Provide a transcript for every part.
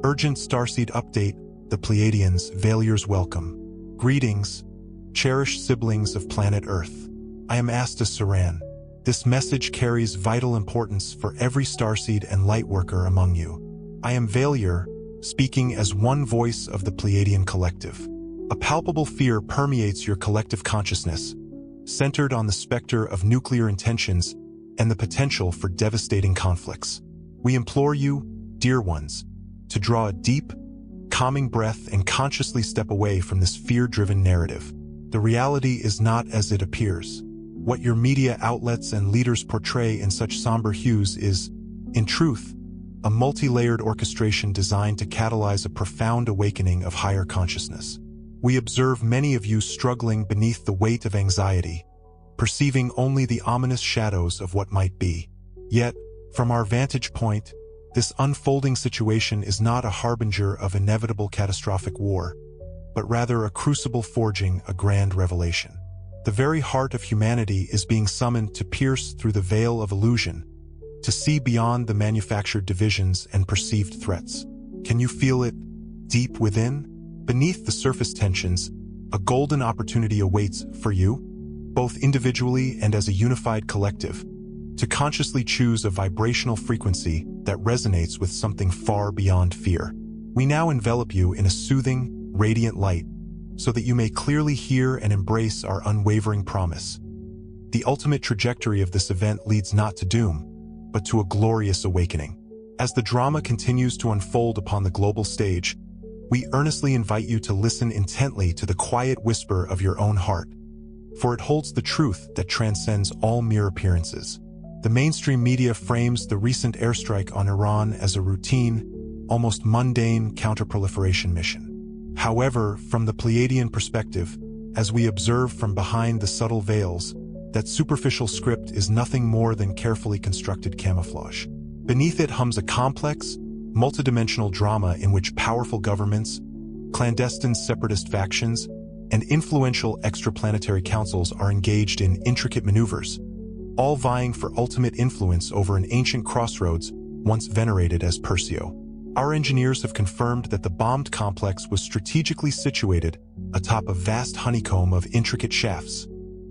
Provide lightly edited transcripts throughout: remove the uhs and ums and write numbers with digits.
Urgent Starseed update, the Pleiadians Valier's welcome. Greetings, cherished siblings of planet Earth. I am Ashtar Sheran. This message carries vital importance for every Starseed and Lightworker among you. I am Valier, speaking as one voice of the Pleiadian collective. A palpable fear permeates your collective consciousness, centered on the specter of nuclear intentions and the potential for devastating conflicts. We implore you, dear ones, to draw a deep, calming breath and consciously step away from this fear-driven narrative. The reality is not as it appears. What your media outlets and leaders portray in such somber hues is, in truth, a multi-layered orchestration designed to catalyze a profound awakening of higher consciousness. We observe many of you struggling beneath the weight of anxiety, perceiving only the ominous shadows of what might be. Yet, from our vantage point, this unfolding situation is not a harbinger of inevitable catastrophic war, but rather a crucible forging a grand revelation. The very heart of humanity is being summoned to pierce through the veil of illusion, to see beyond the manufactured divisions and perceived threats. Can you feel it deep within? Beneath the surface tensions, a golden opportunity awaits for you, both individually and as a unified collective, to consciously choose a vibrational frequency that resonates with something far beyond fear. We now envelop you in a soothing, radiant light, so that you may clearly hear and embrace our unwavering promise. The ultimate trajectory of this event leads not to doom, but to a glorious awakening. As the drama continues to unfold upon the global stage, we earnestly invite you to listen intently to the quiet whisper of your own heart, for it holds the truth that transcends all mere appearances. The mainstream media frames the recent airstrike on Iran as a routine, almost mundane counterproliferation mission. However, from the Pleiadian perspective, as we observe from behind the subtle veils, that superficial script is nothing more than carefully constructed camouflage. Beneath it hums a complex, multidimensional drama in which powerful governments, clandestine separatist factions, and influential extraplanetary councils are engaged in intricate maneuvers, all vying for ultimate influence over an ancient crossroads once venerated as Perseo. Our engineers have confirmed that the bombed complex was strategically situated atop a vast honeycomb of intricate shafts,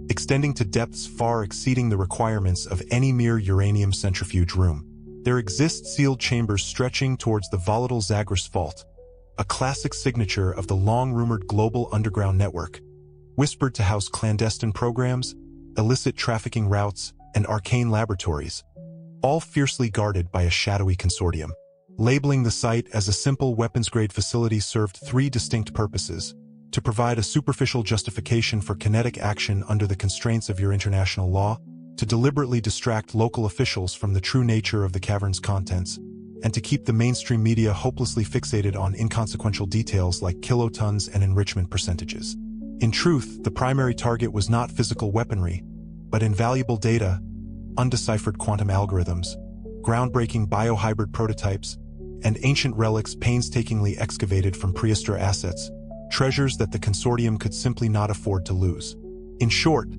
extending to depths far exceeding the requirements of any mere uranium centrifuge room. There exist sealed chambers stretching towards the volatile Zagros Fault, a classic signature of the long-rumored global underground network, whispered to house clandestine programs, illicit trafficking routes, and arcane laboratories, all fiercely guarded by a shadowy consortium. Labeling the site as a simple weapons-grade facility served three distinct purposes: to provide a superficial justification for kinetic action under the constraints of your international law, to deliberately distract local officials from the true nature of the cavern's contents, and to keep the mainstream media hopelessly fixated on inconsequential details like kilotons and enrichment percentages. In truth, the primary target was not physical weaponry, but invaluable data, undeciphered quantum algorithms, groundbreaking biohybrid prototypes, and ancient relics painstakingly excavated from prehistoric assets, treasures that the consortium could simply not afford to lose. In short,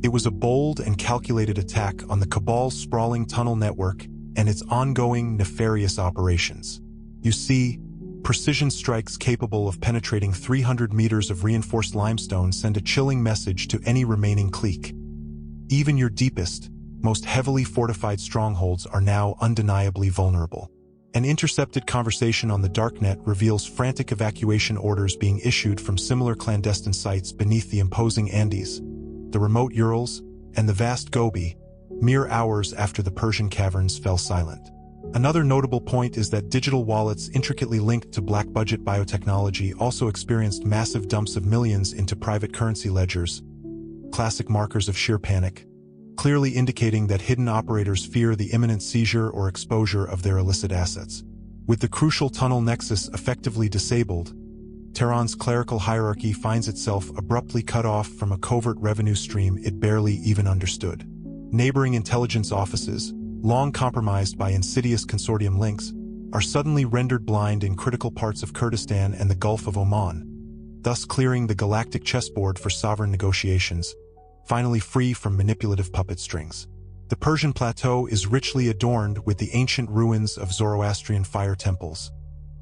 it was a bold and calculated attack on the Cabal's sprawling tunnel network and its ongoing nefarious operations. You see, precision strikes capable of penetrating 300 meters of reinforced limestone send a chilling message to any remaining clique. Even your deepest, most heavily fortified strongholds are now undeniably vulnerable. An intercepted conversation on the darknet reveals frantic evacuation orders being issued from similar clandestine sites beneath the imposing Andes, the remote Urals, and the vast Gobi, mere hours after the Persian caverns fell silent. Another notable point is that digital wallets intricately linked to black-budget biotechnology also experienced massive dumps of millions into private currency ledgers, classic markers of sheer panic, clearly indicating that hidden operators fear the imminent seizure or exposure of their illicit assets. With the crucial tunnel nexus effectively disabled, Tehran's clerical hierarchy finds itself abruptly cut off from a covert revenue stream it barely even understood. Neighboring intelligence offices, long compromised by insidious consortium links, are suddenly rendered blind in critical parts of Kurdistan and the Gulf of Oman, thus clearing the Galactic chessboard for sovereign negotiations, finally free from manipulative puppet strings. The Persian plateau is richly adorned with the ancient ruins of Zoroastrian fire temples,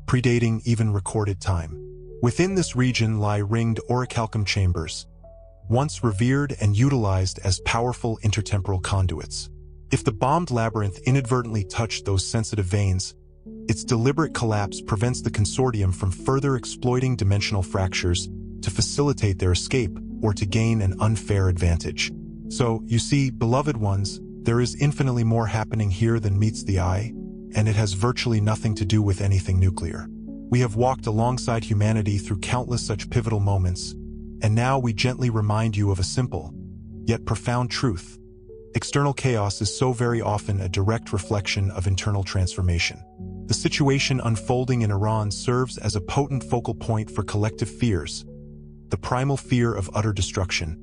predating even recorded time. Within this region lie ringed orichalcum chambers, once revered and utilized as powerful intertemporal conduits. If the bombed labyrinth inadvertently touched those sensitive veins, its deliberate collapse prevents the consortium from further exploiting dimensional fractures to facilitate their escape or to gain an unfair advantage. So, you see, beloved ones, there is infinitely more happening here than meets the eye, and it has virtually nothing to do with anything nuclear. We have walked alongside humanity through countless such pivotal moments, and now we gently remind you of a simple, yet profound truth. External chaos is so very often a direct reflection of internal transformation. The situation unfolding in Iran serves as a potent focal point for collective fears: the primal fear of utter destruction,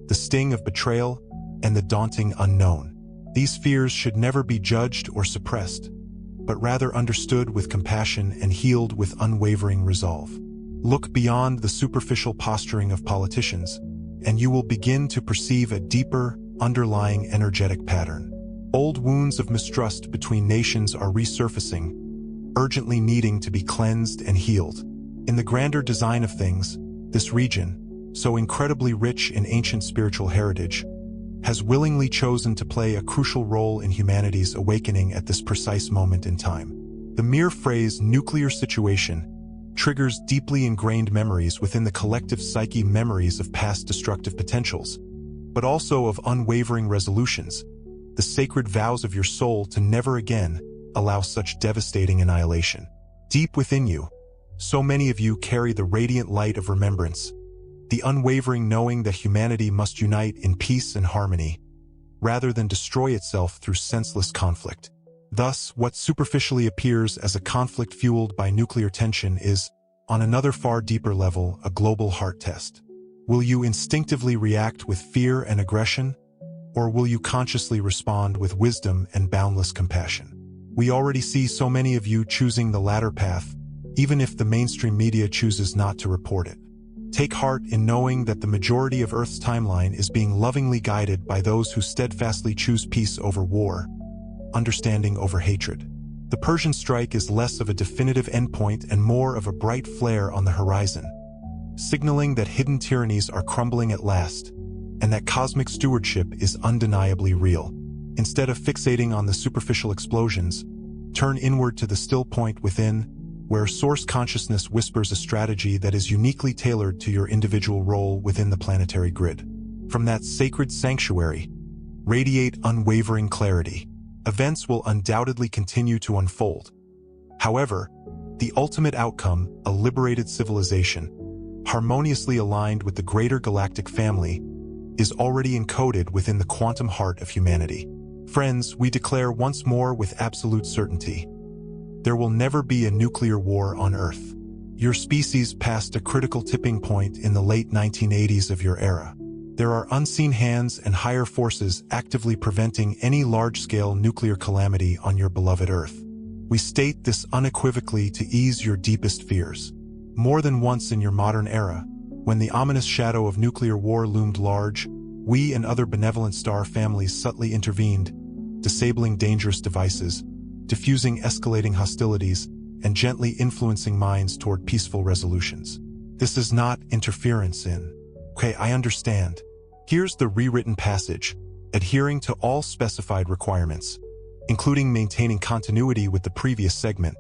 the sting of betrayal, and the daunting unknown. These fears should never be judged or suppressed, but rather understood with compassion and healed with unwavering resolve. Look beyond the superficial posturing of politicians, and you will begin to perceive a deeper, underlying energetic pattern. Old wounds of mistrust between nations are resurfacing, urgently needing to be cleansed and healed. In the grander design of things, this region, so incredibly rich in ancient spiritual heritage, has willingly chosen to play a crucial role in humanity's awakening at this precise moment in time. The mere phrase nuclear situation triggers deeply ingrained memories within the collective psyche, memories of past destructive potentials, but also of unwavering resolutions, the sacred vows of your soul to never again allow such devastating annihilation. Deep within you, so many of you carry the radiant light of remembrance, the unwavering knowing that humanity must unite in peace and harmony, rather than destroy itself through senseless conflict. Thus, what superficially appears as a conflict fueled by nuclear tension is, on another far deeper level, a global heart test. Will you instinctively react with fear and aggression, or will you consciously respond with wisdom and boundless compassion? We already see so many of you choosing the latter path, even if the mainstream media chooses not to report it. Take heart in knowing that the majority of Earth's timeline is being lovingly guided by those who steadfastly choose peace over war, understanding over hatred. The Persian strike is less of a definitive endpoint and more of a bright flare on the horizon, signaling that hidden tyrannies are crumbling at last, and that cosmic stewardship is undeniably real. Instead of fixating on the superficial explosions, turn inward to the still point within, where source consciousness whispers a strategy that is uniquely tailored to your individual role within the planetary grid. From that sacred sanctuary, radiate unwavering clarity. Events will undoubtedly continue to unfold. However, the ultimate outcome, a liberated civilization, harmoniously aligned with the greater galactic family, is already encoded within the quantum heart of humanity. Friends, we declare once more with absolute certainty: there will never be a nuclear war on Earth. Your species passed a critical tipping point in the late 1980s of your era. There are unseen hands and higher forces actively preventing any large-scale nuclear calamity on your beloved Earth. We state this unequivocally to ease your deepest fears. More than once in your modern era, when the ominous shadow of nuclear war loomed large, we and other benevolent star families subtly intervened, disabling dangerous devices, diffusing escalating hostilities, and gently influencing minds toward peaceful resolutions. This is not interference in, okay, I understand. Here's the rewritten passage, adhering to all specified requirements, including maintaining continuity with the previous segment,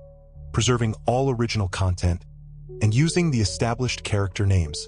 preserving all original content, and using the established character names.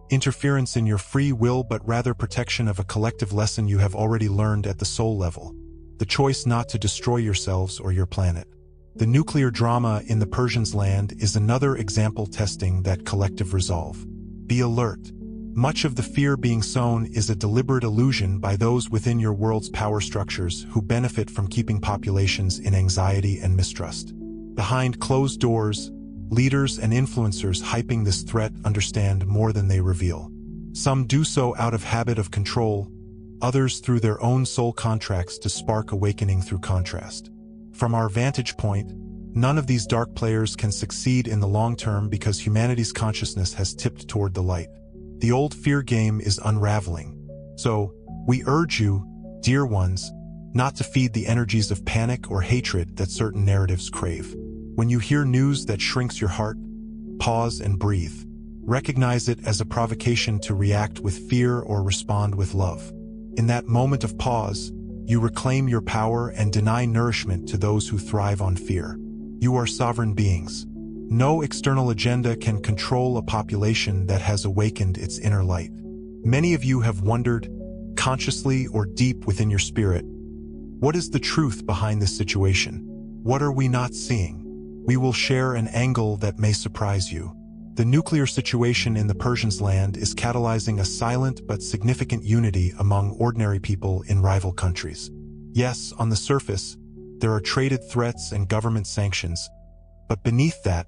Interference in your free will, but rather protection of a collective lesson you have already learned at the soul level. The choice not to destroy yourselves or your planet. The nuclear drama in the Persians' land is another example testing that collective resolve. Be alert. Much of the fear being sown is a deliberate illusion by those within your world's power structures who benefit from keeping populations in anxiety and mistrust. Behind closed doors, leaders and influencers hyping this threat understand more than they reveal. Some do so out of habit of control, others through their own soul contracts to spark awakening through contrast. From our vantage point, none of these dark players can succeed in the long term because humanity's consciousness has tipped toward the light. The old fear game is unraveling. So, we urge you, dear ones, not to feed the energies of panic or hatred that certain narratives crave. When you hear news that shrinks your heart, pause and breathe. Recognize it as a provocation to react with fear or respond with love. In that moment of pause, you reclaim your power and deny nourishment to those who thrive on fear. You are sovereign beings. No external agenda can control a population that has awakened its inner light. Many of you have wondered, consciously or deep within your spirit, what is the truth behind this situation? What are we not seeing? We will share an angle that may surprise you. The nuclear situation in the Persians' land is catalyzing a silent but significant unity among ordinary people in rival countries. Yes, on the surface, there are traded threats and government sanctions, but beneath that,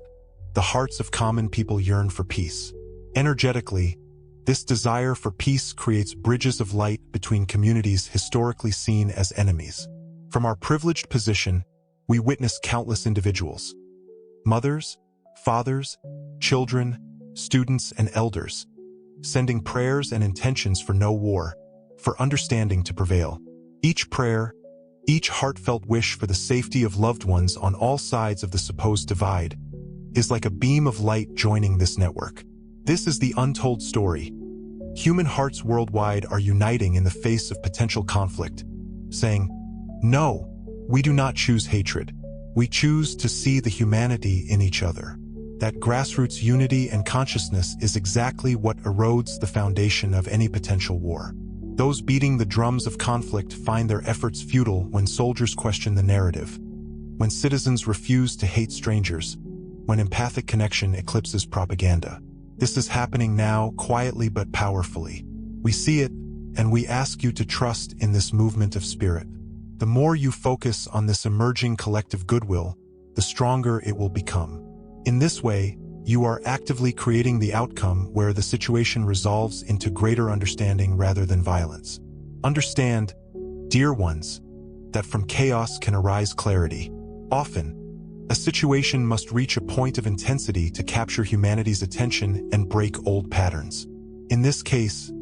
the hearts of common people yearn for peace. Energetically, this desire for peace creates bridges of light between communities historically seen as enemies. From our privileged position, we witness countless individuals, mothers, fathers, children, students, and elders, sending prayers and intentions for no war, for understanding to prevail. Each prayer, each heartfelt wish for the safety of loved ones on all sides of the supposed divide, is like a beam of light joining this network. This is the untold story. Human hearts worldwide are uniting in the face of potential conflict, saying, "No, we do not choose hatred. We choose to see the humanity in each other." That grassroots unity and consciousness is exactly what erodes the foundation of any potential war. Those beating the drums of conflict find their efforts futile when soldiers question the narrative, when citizens refuse to hate strangers, when empathic connection eclipses propaganda. This is happening now, quietly but powerfully. We see it, and we ask you to trust in this movement of spirit. The more you focus on this emerging collective goodwill, the stronger it will become. In this way, you are actively creating the outcome where the situation resolves into greater understanding rather than violence. Understand, dear ones, that from chaos can arise clarity. Often, a situation must reach a point of intensity to capture humanity's attention and break old patterns. In this case,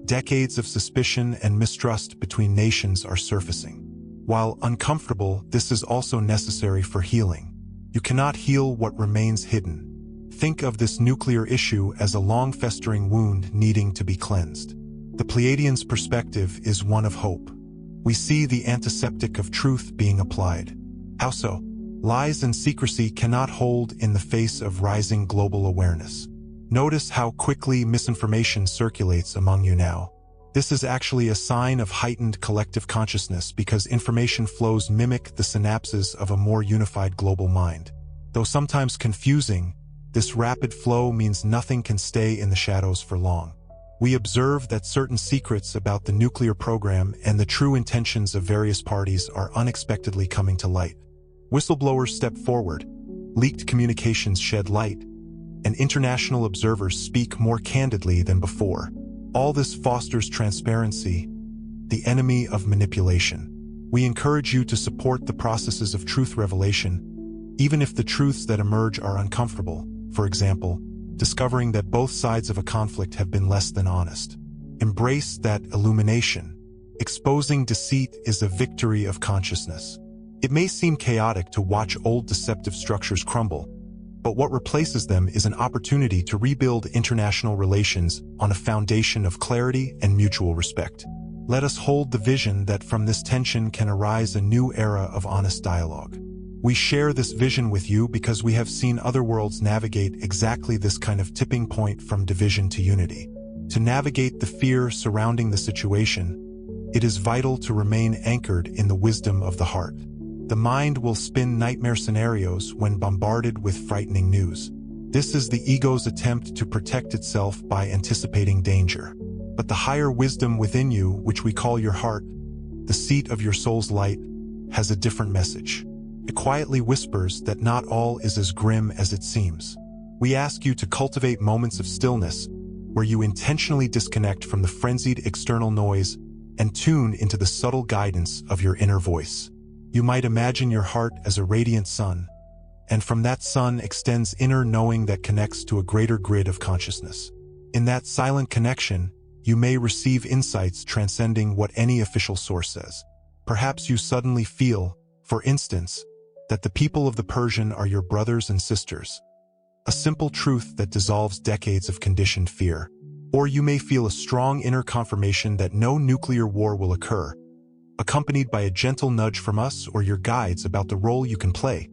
decades of suspicion and mistrust between nations are surfacing. While uncomfortable, this is also necessary for healing. You cannot heal what remains hidden. Think of this nuclear issue as a long-festering wound needing to be cleansed. The Pleiadians' perspective is one of hope. We see the antiseptic of truth being applied. How so? Lies and secrecy cannot hold in the face of rising global awareness. Notice how quickly misinformation circulates among you now. This is actually a sign of heightened collective consciousness because information flows mimic the synapses of a more unified global mind. Though sometimes confusing, this rapid flow means nothing can stay in the shadows for long. We observe that certain secrets about the nuclear program and the true intentions of various parties are unexpectedly coming to light. Whistleblowers step forward, leaked communications shed light, and international observers speak more candidly than before. All this fosters transparency, the enemy of manipulation. We encourage you to support the processes of truth revelation, even if the truths that emerge are uncomfortable. For example, discovering that both sides of a conflict have been less than honest. Embrace that illumination. Exposing deceit is a victory of consciousness. It may seem chaotic to watch old deceptive structures crumble, but what replaces them is an opportunity to rebuild international relations on a foundation of clarity and mutual respect. Let us hold the vision that from this tension can arise a new era of honest dialogue. We share this vision with you because we have seen other worlds navigate exactly this kind of tipping point from division to unity. To navigate the fear surrounding the situation, it is vital to remain anchored in the wisdom of the heart. The mind will spin nightmare scenarios when bombarded with frightening news. This is the ego's attempt to protect itself by anticipating danger. But the higher wisdom within you, which we call your heart, the seat of your soul's light, has a different message. It quietly whispers that not all is as grim as it seems. We ask you to cultivate moments of stillness, where you intentionally disconnect from the frenzied external noise and tune into the subtle guidance of your inner voice. You might imagine your heart as a radiant sun, and from that sun extends inner knowing that connects to a greater grid of consciousness. In that silent connection, you may receive insights transcending what any official source says. Perhaps you suddenly feel, for instance, that the people of the Persian are your brothers and sisters. A simple truth that dissolves decades of conditioned fear. Or you may feel a strong inner confirmation that no nuclear war will occur, accompanied by a gentle nudge from us or your guides about the role you can play.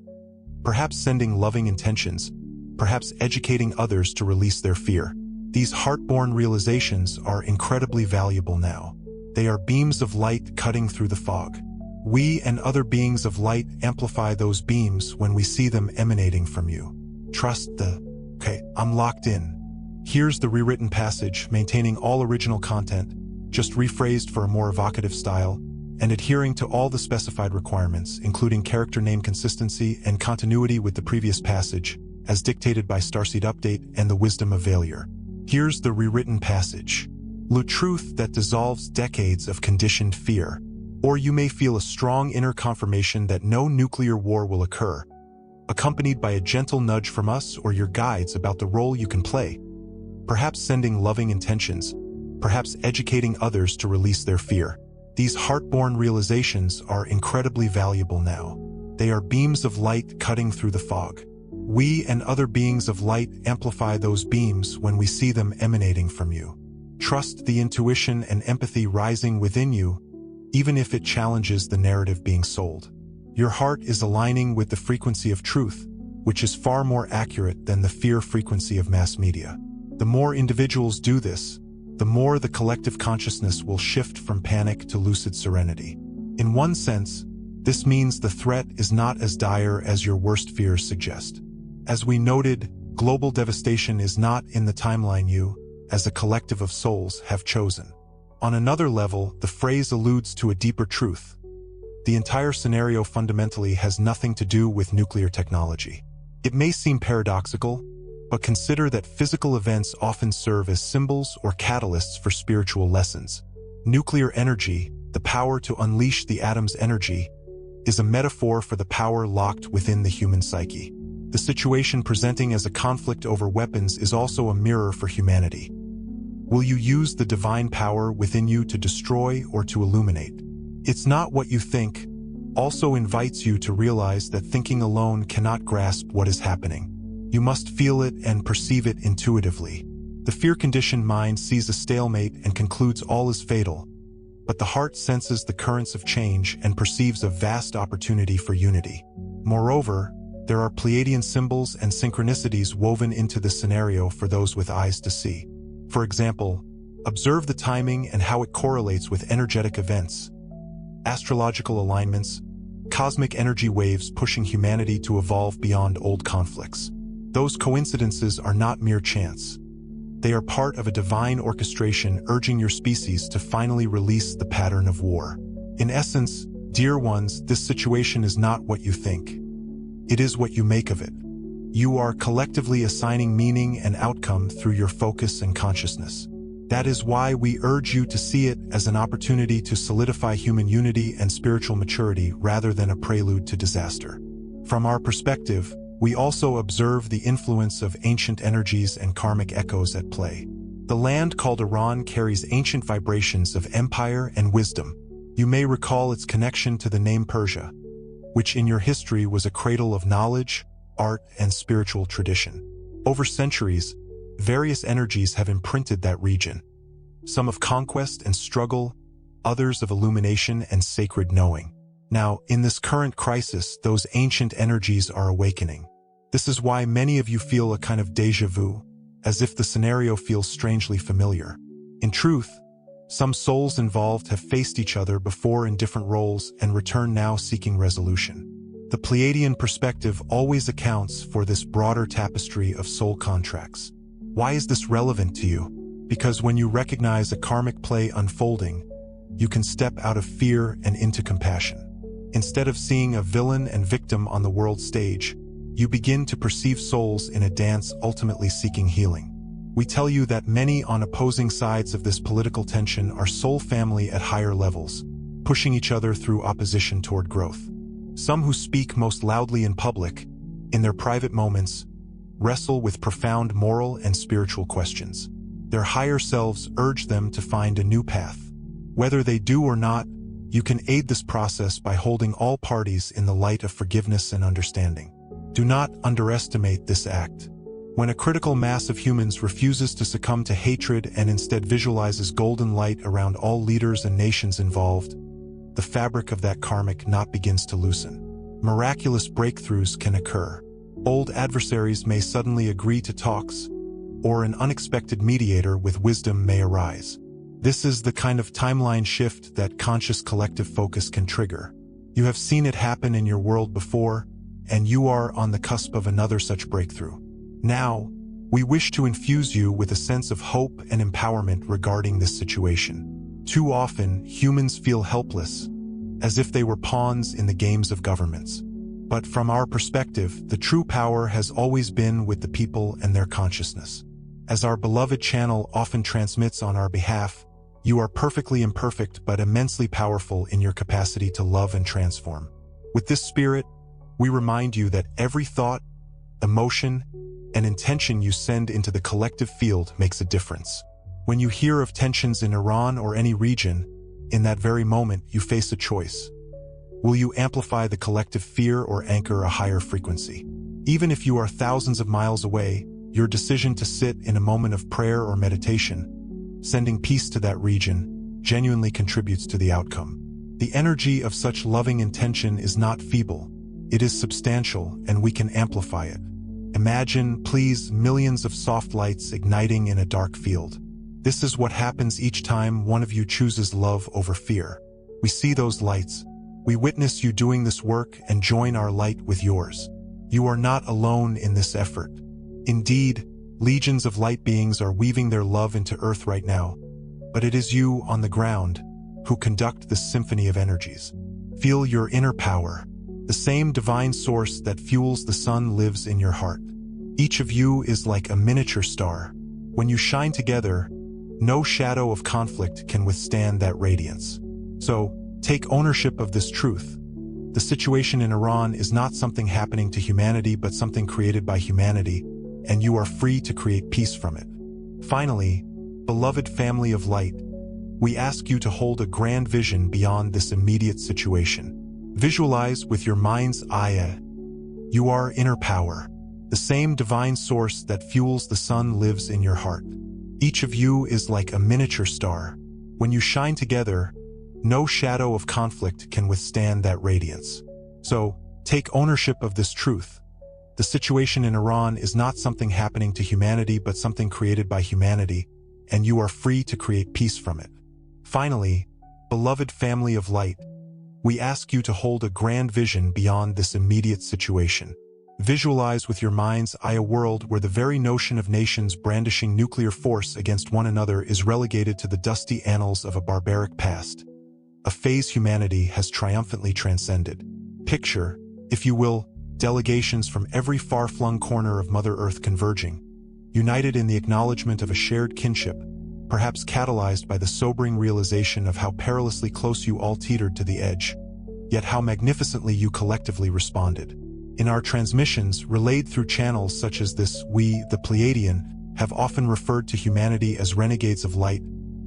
Perhaps sending loving intentions, perhaps educating others to release their fear. These heart-born realizations are incredibly valuable now. They are beams of light cutting through the fog. We and other beings of light amplify those beams when we see them emanating from you. Trust the, okay, I'm locked in. Here's the rewritten passage, maintaining all original content, just rephrased for a more evocative style, and adhering to all the specified requirements, including character name consistency and continuity with the previous passage, as dictated by Starseed Update and the Wisdom of Valier. Here's the rewritten passage. The truth that dissolves decades of conditioned fear. Or you may feel a strong inner confirmation that no nuclear war will occur, accompanied by a gentle nudge from us or your guides about the role you can play. Perhaps sending loving intentions, perhaps educating others to release their fear. These heart-born realizations are incredibly valuable now. They are beams of light cutting through the fog. We and other beings of light amplify those beams when we see them emanating from you. Trust the intuition and empathy rising within you, even if it challenges the narrative being sold. Your heart is aligning with the frequency of truth, which is far more accurate than the fear frequency of mass media. The more individuals do this, the more the collective consciousness will shift from panic to lucid serenity. In one sense, this means the threat is not as dire as your worst fears suggest. As we noted, global devastation is not in the timeline you, as a collective of souls, have chosen. On another level, the phrase alludes to a deeper truth. The entire scenario fundamentally has nothing to do with nuclear technology. It may seem paradoxical, but consider that physical events often serve as symbols or catalysts for spiritual lessons. Nuclear energy, the power to unleash the atom's energy, is a metaphor for the power locked within the human psyche. The situation presenting as a conflict over weapons is also a mirror for humanity. Will you use the divine power within you to destroy or to illuminate? It's not what you think also invites you to realize that thinking alone cannot grasp what is happening. You must feel it and perceive it intuitively. The fear-conditioned mind sees a stalemate and concludes all is fatal, but the heart senses the currents of change and perceives a vast opportunity for unity. Moreover, there are Pleiadian symbols and synchronicities woven into the scenario for those with eyes to see. For example, observe the timing and how it correlates with energetic events, astrological alignments, cosmic energy waves pushing humanity to evolve beyond old conflicts. Those coincidences are not mere chance. They are part of a divine orchestration urging your species to finally release the pattern of war. In essence, dear ones, this situation is not what you think. It is what you make of it. You are collectively assigning meaning and outcome through your focus and consciousness. That is why we urge you to see it as an opportunity to solidify human unity and spiritual maturity rather than a prelude to disaster. From our perspective, we also observe the influence of ancient energies and karmic echoes at play. The land called Iran carries ancient vibrations of empire and wisdom. You may recall its connection to the name Persia, which in your history was a cradle of knowledge, art, and spiritual tradition. Over centuries, various energies have imprinted that region, some of conquest and struggle, others of illumination and sacred knowing. Now, in this current crisis, those ancient energies are awakening. This is why many of you feel a kind of déjà vu, as if the scenario feels strangely familiar. In truth, some souls involved have faced each other before in different roles and return now seeking resolution. The Pleiadian perspective always accounts for this broader tapestry of soul contracts. Why is this relevant to you? Because when you recognize a karmic play unfolding, you can step out of fear and into compassion. Instead of seeing a villain and victim on the world stage, you begin to perceive souls in a dance ultimately seeking healing. We tell you that many on opposing sides of this political tension are soul family at higher levels, pushing each other through opposition toward growth. Some who speak most loudly in public, in their private moments, wrestle with profound moral and spiritual questions. Their higher selves urge them to find a new path. Whether they do or not, You can aid this process by holding all parties in the light of forgiveness and understanding. Do not underestimate this act. When a critical mass of humans refuses to succumb to hatred and instead visualizes golden light around all leaders and nations involved, the fabric of that karmic knot begins to loosen. Miraculous breakthroughs can occur. Old adversaries may suddenly agree to talks, or an unexpected mediator with wisdom may arise. This is the kind of timeline shift that conscious collective focus can trigger. You have seen it happen in your world before, and you are on the cusp of another such breakthrough. Now, we wish to infuse you with a sense of hope and empowerment regarding this situation. Too often, humans feel helpless, as if they were pawns in the games of governments. But from our perspective, the true power has always been with the people and their consciousness. As our beloved channel often transmits on our behalf, you are perfectly imperfect but immensely powerful in your capacity to love and transform. With this spirit, we remind you that every thought, emotion, and intention you send into the collective field makes a difference. When you hear of tensions in Iran or any region, in that very moment you face a choice. Will you amplify the collective fear or anchor a higher frequency? Even if you are thousands of miles away, your decision to sit in a moment of prayer or meditation, sending peace to that region, genuinely contributes to the outcome. The energy of such loving intention is not feeble. It is substantial, and we can amplify it. Imagine, please, millions of soft lights igniting in a dark field. This is what happens each time one of you chooses love over fear. We see those lights. We witness you doing this work and join our light with yours. You are not alone in this effort. Indeed, legions of light beings are weaving their love into Earth right now. But it is you on the ground who conduct this symphony of energies. Feel your inner power. The same divine source that fuels the sun lives in your heart. Each of you is like a miniature star. When you shine together, no shadow of conflict can withstand that radiance. So, take ownership of this truth. The situation in Iran is not something happening to humanity but something created by humanity, and you are free to create peace from it. Finally, beloved family of light, we ask you to hold a grand vision beyond this immediate situation. Visualize with your mind's eye. You are inner power. The same divine source that fuels the sun lives in your heart. Each of you is like a miniature star. When you shine together, no shadow of conflict can withstand that radiance. So, take ownership of this truth. The situation in Iran is not something happening to humanity but something created by humanity, and you are free to create peace from it. Finally, beloved family of light, we ask you to hold a grand vision beyond this immediate situation. Visualize with your mind's eye a world where the very notion of nations brandishing nuclear force against one another is relegated to the dusty annals of a barbaric past. A phase humanity has triumphantly transcended. Picture, if you will, delegations from every far-flung corner of Mother Earth converging, united in the acknowledgement of a shared kinship, perhaps catalyzed by the sobering realization of how perilously close you all teetered to the edge, yet how magnificently you collectively responded. In our transmissions, relayed through channels such as this, we, the Pleiadian, have often referred to humanity as renegades of light,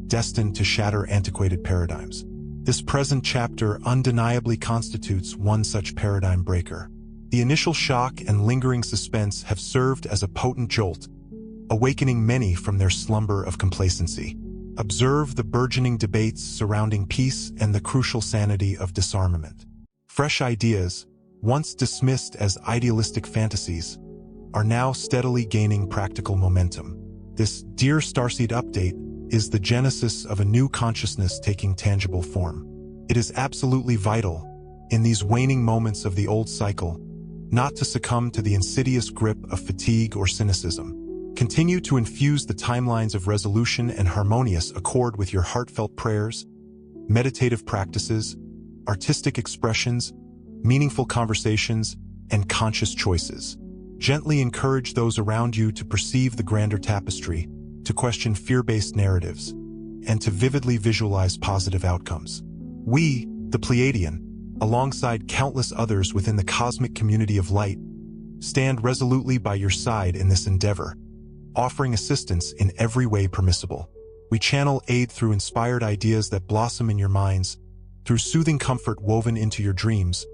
destined to shatter antiquated paradigms. This present chapter undeniably constitutes one such paradigm breaker. The initial shock and lingering suspense have served as a potent jolt, awakening many from their slumber of complacency. Observe the burgeoning debates surrounding peace and the crucial sanity of disarmament. Fresh ideas, once dismissed as idealistic fantasies, are now steadily gaining practical momentum. This Dear Starseed update is the genesis of a new consciousness taking tangible form. It is absolutely vital, in these waning moments of the old cycle, not to succumb to the insidious grip of fatigue or cynicism. Continue to infuse the timelines of resolution and harmonious accord with your heartfelt prayers, meditative practices, artistic expressions, meaningful conversations, and conscious choices. Gently encourage those around you to perceive the grander tapestry, to question fear-based narratives, and to vividly visualize positive outcomes. We, the Pleiadian, alongside countless others within the cosmic community of light, stand resolutely by your side in this endeavor, offering assistance in every way permissible. We channel aid through inspired ideas that blossom in your minds, through soothing comfort woven into your dreams,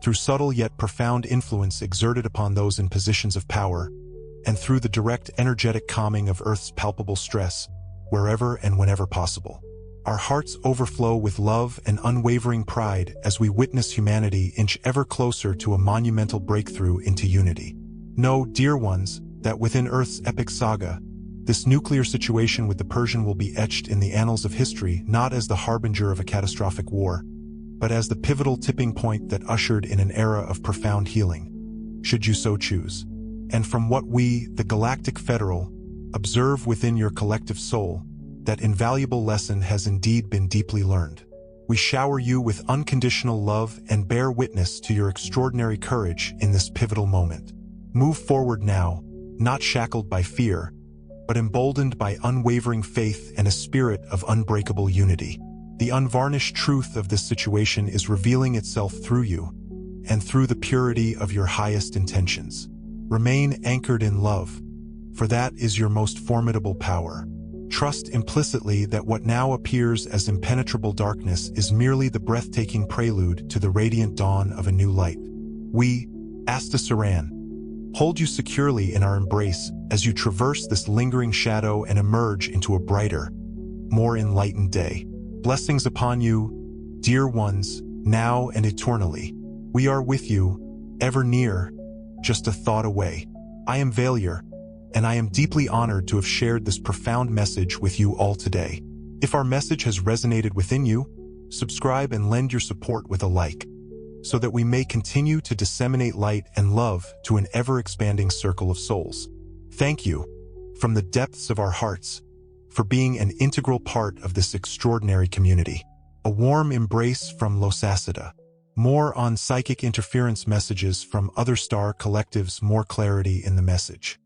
through subtle yet profound influence exerted upon those in positions of power, and through the direct energetic calming of Earth's palpable stress, wherever and whenever possible. Our hearts overflow with love and unwavering pride as we witness humanity inch ever closer to a monumental breakthrough into unity. Know, dear ones, that within Earth's epic saga, this nuclear situation with the Persian will be etched in the annals of history not as the harbinger of a catastrophic war, but as the pivotal tipping point that ushered in an era of profound healing, should you so choose. And from what we, the Galactic Federal, observe within your collective soul, that invaluable lesson has indeed been deeply learned. We shower you with unconditional love and bear witness to your extraordinary courage in this pivotal moment. Move forward now, not shackled by fear, but emboldened by unwavering faith and a spirit of unbreakable unity. The unvarnished truth of this situation is revealing itself through you, and through the purity of your highest intentions. Remain anchored in love, for that is your most formidable power. Trust implicitly that what now appears as impenetrable darkness is merely the breathtaking prelude to the radiant dawn of a new light. We, Sheran, hold you securely in our embrace as you traverse this lingering shadow and emerge into a brighter, more enlightened day. Blessings upon you, dear ones, now and eternally. We are with you, ever near, just a thought away. I am Valier, and I am deeply honored to have shared this profound message with you all today. If our message has resonated within you, subscribe and lend your support with a like, so that we may continue to disseminate light and love to an ever-expanding circle of souls. Thank you, from the depths of our hearts, for being an integral part of this extraordinary community. A warm embrace from Losacida. More on psychic interference messages from other star collectives, more clarity in the message.